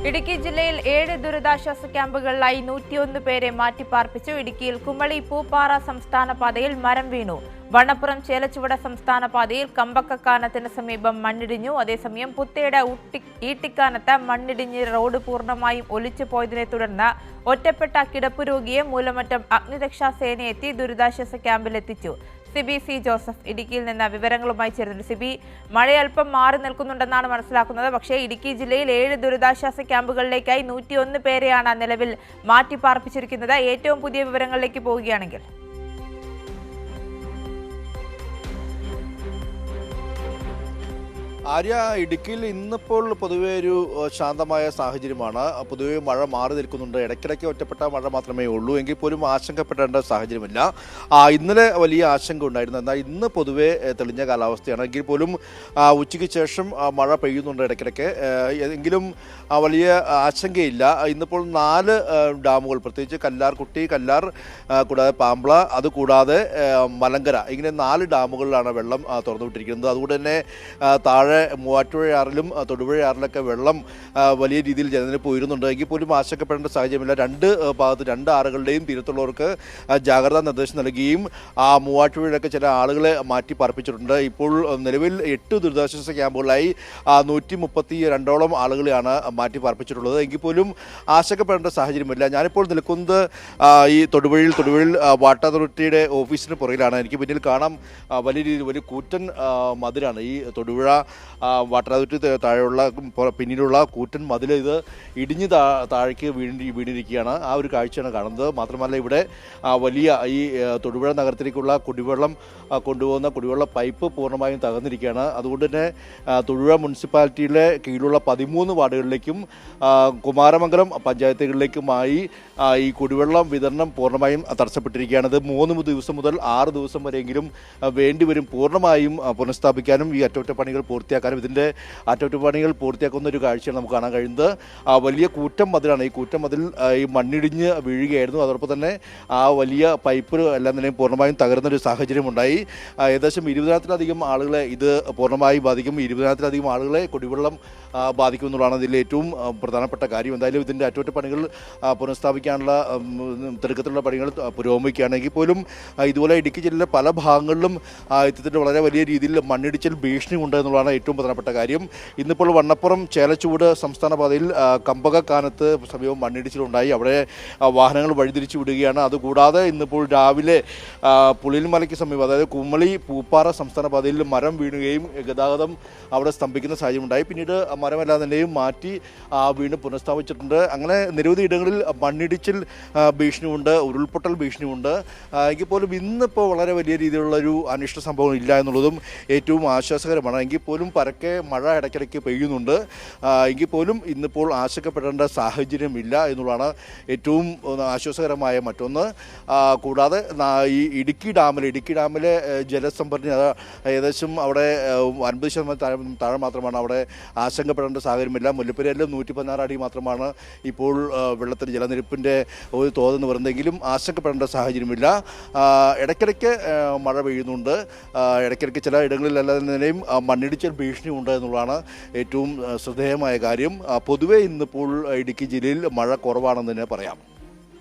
ഇടുക്കി ജില്ലയിൽ 7 ദുരിതാശ്വാസ ക്യാമ്പുകളിലായി 101 പേരെ മാറ്റിപ്പാർപ്പിച്ചു. ഇടുക്കിയിൽ കുമളി പൂപ്പാറ സംസ്ഥാന പാതയിൽ മരം വീണു. വണ്ണപ്പുറം ചേലച്ചുവട സംസ്ഥാന പാതയിൽ കമ്പക്കക്കാനത്തിന് സമീപം മണ്ണിടിഞ്ഞു. അതേസമയം പുത്തേട ഈട്ടിക്കാനത്ത് മണ്ണിടിഞ്ഞ് റോഡ് പൂർണ്ണമായും ഒലിച്ചു പോയതിനെ തുടർന്ന് ഒറ്റപ്പെട്ട കിടപ്പുരോഗിയെ മൂലമറ്റം അഗ്നിരക്ഷാ സേനയെത്തി ദുരിതാശ്വാസ ക്യാമ്പിലെത്തിച്ചു. സിബി സി ജോസഫ് ഇടുക്കിയിൽ നിന്ന് വിവരങ്ങളുമായി ചേർന്നു. സിബി, മഴയൽപ്പം മാറി നിൽക്കുന്നുണ്ടെന്നാണ് മനസ്സിലാക്കുന്നത്. പക്ഷേ ഇടുക്കി ജില്ലയിൽ 7 ദുരിതാശ്വാസ ക്യാമ്പുകളിലേക്കായി 101 പേരെയാണ് നിലവിൽ മാറ്റിപ്പാർപ്പിച്ചിരിക്കുന്നത്. ഏറ്റവും പുതിയ വിവരങ്ങളിലേക്ക് പോവുകയാണെങ്കിൽ ആര്യ, ഇടുക്കിയിൽ ഇന്നിപ്പോൾ പൊതുവെ ഒരു ശാന്തമായ സാഹചര്യമാണ്. പൊതുവെ മഴ മാറി നിൽക്കുന്നുണ്ട്. ഇടയ്ക്കിടയ്ക്ക് ഒറ്റപ്പെട്ട മഴ മാത്രമേ ഉള്ളൂ. എങ്കിൽ പോലും ആശങ്കപ്പെടേണ്ട സാഹചര്യമില്ല. ഇന്നലെ വലിയ ആശങ്ക ഉണ്ടായിരുന്നു. എന്നാൽ ഇന്ന് പൊതുവെ തെളിഞ്ഞ കാലാവസ്ഥയാണ്. എങ്കിൽ പോലും ഉച്ചയ്ക്ക് ശേഷം മഴ പെയ്യുന്നുണ്ട് ഇടയ്ക്കിടയ്ക്ക്. എങ്കിലും വലിയ ആശങ്കയില്ല. ഇന്നിപ്പോൾ 4 ഡാമുകൾ, പ്രത്യേകിച്ച് കല്ലാർകുട്ടി, കൂടാതെ പാമ്പ്ള, അതുകൂടാതെ മലങ്കര, ഇങ്ങനെ 4 ഡാമുകളിലാണ് വെള്ളം തുറന്നുവിട്ടിരിക്കുന്നത്. അതുകൊണ്ട് തന്നെ താഴെ മൂവാറ്റുപുഴയാറിലും തൊടുപുഴയാറിലൊക്കെ വെള്ളം വലിയ രീതിയിൽ ജനനിരപ്പ് ഉയരുന്നുണ്ട്. എങ്കിൽ പോലും ആശങ്കപ്പെടേണ്ട സാഹചര്യമില്ല. 2 ഭാഗത്ത് 2 ആറുകളുടെയും തീരത്തുള്ളവർക്ക് ജാഗ്രതാ നിർദ്ദേശം നൽകുകയും മൂവാറ്റുപുഴയിലൊക്കെ ചില ആളുകളെ മാറ്റി പാർപ്പിച്ചിട്ടുണ്ട്. ഇപ്പോൾ നിലവിൽ 8 ദുരിതാശ്വാസ ക്യാമ്പുകളായി 132ഓളം ആളുകളെയാണ് മാറ്റി പാർപ്പിച്ചിട്ടുള്ളത്. എങ്കിൽ പോലും ആശങ്കപ്പെടേണ്ട സാഹചര്യമില്ല. ഞാനിപ്പോൾ നിൽക്കുന്നത് ഈ തൊടുപുഴയിൽ വാട്ടർ അതോറിറ്റിയുടെ ഓഫീസിന് പുറകിലാണ്. എനിക്ക് പിന്നിൽ കാണാം വലിയ രീതിയിൽ വലിയ കൂറ്റൻ മതിലാണ്. ഈ തൊടുപുഴ വാട്ടർ അതോറിറ്റി താഴെയുള്ള പിന്നിലുള്ള കൂറ്റൻ മതിൽ ഇത് ഇടിഞ്ഞ് താഴേക്ക് വീണിരിക്കുകയാണ്. ആ ഒരു കാഴ്ചയാണ് കാണുന്നത്. മാത്രമല്ല ഇവിടെ വലിയ ഈ തൊടുപുഴ നഗരത്തിലേക്കുള്ള കുടിവെള്ളം കൊണ്ടുപോകുന്ന കുടിവെള്ള പൈപ്പ് പൂർണ്ണമായും തകർന്നിരിക്കുകയാണ്. അതുകൊണ്ട് തന്നെ തൊടുപുഴ മുനിസിപ്പാലിറ്റിയിലെ കീഴിലുള്ള 13 വാർഡുകളിലേക്കും കുമാരമംഗലം പഞ്ചായത്തുകളിലേക്കുമായി ഈ കുടിവെള്ളം വിതരണം പൂർണ്ണമായും തടസ്സപ്പെട്ടിരിക്കുകയാണ്. ഇത് 3 ദിവസം മുതൽ 6 ദിവസം വരെയെങ്കിലും വേണ്ടിവരും പൂർണ്ണമായും പുനഃസ്ഥാപിക്കാനും ഈ അറ്റകുറ്റപ്പണികൾ പൂർത്തിയാക്കാനും. ഇതിൻ്റെ അറ്റകുറ്റപ്പണികൾ പൂർത്തിയാക്കുന്ന ഒരു കാഴ്ചയാണ് നമുക്ക് കാണാൻ കഴിയുന്നത്. വലിയ കൂറ്റൻ മതിലാണ്. ഈ കൂറ്റൻ മതിൽ ഈ മണ്ണിടിഞ്ഞ് വീഴുകയായിരുന്നു. അതോടൊപ്പം തന്നെ ആ വലിയ പൈപ്പ് എല്ലാം തന്നെ പൂർണ്ണമായും തകർന്നൊരു സാഹചര്യമുണ്ടായി. ഏകദേശം 20,000-ലധികം ആളുകളെ ഇത് പൂർണ്ണമായി ബാധിക്കും. 20,000-ലധികം ആളുകളെ കുടിവെള്ളം ബാധിക്കുമെന്നുള്ളതാണ് ഇതിൽ ഏറ്റവും പ്രധാനപ്പെട്ട കാര്യം. എന്തായാലും ഇതിൻ്റെ അറ്റകുറ്റപ്പണികൾ പുനഃസ്ഥാപിക്കാനുള്ള തിടുക്കത്തിലുള്ള പണികൾ പുരോഗമിക്കുകയാണെങ്കിൽ പോലും ഇതുപോലെ ഇടുക്കി ജില്ലയിലെ പല ഭാഗങ്ങളിലും ഇത്തരത്തിൽ വളരെ വലിയ രീതിയിൽ മണ്ണിടിച്ചിൽ ഭീഷണി ഉണ്ട് എന്നുള്ളതാണ് ഏറ്റവും പ്രധാനപ്പെട്ട കാര്യം. ഇന്നിപ്പോൾ വണ്ണപ്പുറം ചേലച്ചുവട് സംസ്ഥാന പാതയിൽ കമ്പകക്കാനത്ത് സമീപം മണ്ണിടിച്ചിലുണ്ടായി. അവിടെ വാഹനങ്ങൾ വഴിതിരിച്ചു വിടുകയാണ്. അതുകൂടാതെ ഇന്നിപ്പോൾ രാവിലെ പുളിൽമലയ്ക്ക് സമീപം, അതായത് കുമളി പൂപ്പാറ സംസ്ഥാന പാതയിൽ മരം വീണുകയും ഗതാഗതം അവിടെ സ്തംഭിക്കുന്ന സാഹചര്യമുണ്ടായി. പിന്നീട് മരമെല്ലാം തന്നെയും മാറ്റി വീണ്ടും പുനഃസ്ഥാപിച്ചിട്ടുണ്ട്. അങ്ങനെ നിരവധി ഇടങ്ങളിൽ മണ്ണിടിച്ചിൽ ഭീഷണിയുണ്ട്, ഉരുൾപൊട്ടൽ ഭീഷണിയുണ്ട്. എങ്കിൽ പോലും ഇന്നിപ്പോൾ വളരെ വലിയ രീതിയിലുള്ള ഒരു അനിഷ്ട സംഭവം ഇല്ല എന്നുള്ളതും ഏറ്റവും ആശ്വാസകരമാണ്. എങ്കിൽ പോലും പരക്കെ മഴ ഇടയ്ക്കിടയ്ക്ക് പെയ്യുന്നുണ്ട്. എങ്കിൽ പോലും ഇന്നിപ്പോൾ ആശങ്കപ്പെടേണ്ട സാഹചര്യമില്ല എന്നുള്ളതാണ് ഏറ്റവും ആശ്വാസകരമായ മറ്റൊന്ന്. കൂടാതെ ഈ ഇടുക്കി ഡാമിലെ ജലസംഭരണി ഏകദേശം അവിടെ 50% താഴെ മാത്രമാണ്. അവിടെ ആശങ്കപ്പെടേണ്ട സാഹചര്യമില്ല. മുല്ലപ്പെരിയാറിൽ 116 അടി മാത്രമാണ് ഇപ്പോൾ വെള്ളത്തിന് ജലനിരപ്പിൻ്റെ ഒരു തോതെന്ന് പറയുന്നതെങ്കിലും ആശങ്കപ്പെടേണ്ട സാഹചര്യമില്ല. ഇടയ്ക്കിടയ്ക്ക് മഴ പെയ്യുന്നുണ്ട്. ഇടയ്ക്കിടയ്ക്ക് ചില ഇടങ്ങളിലെല്ലാം തന്നെയും മണ്ണിടിച്ചിൽ ഭീഷണി ഉണ്ട് എന്നുള്ളതാണ് ഏറ്റവും ശ്രദ്ധേയമായ കാര്യം. പൊതുവെ ഇന്നിപ്പോൾ ഇടുക്കി ജില്ലയിൽ മഴ കുറവാണെന്ന് തന്നെ പറയാം.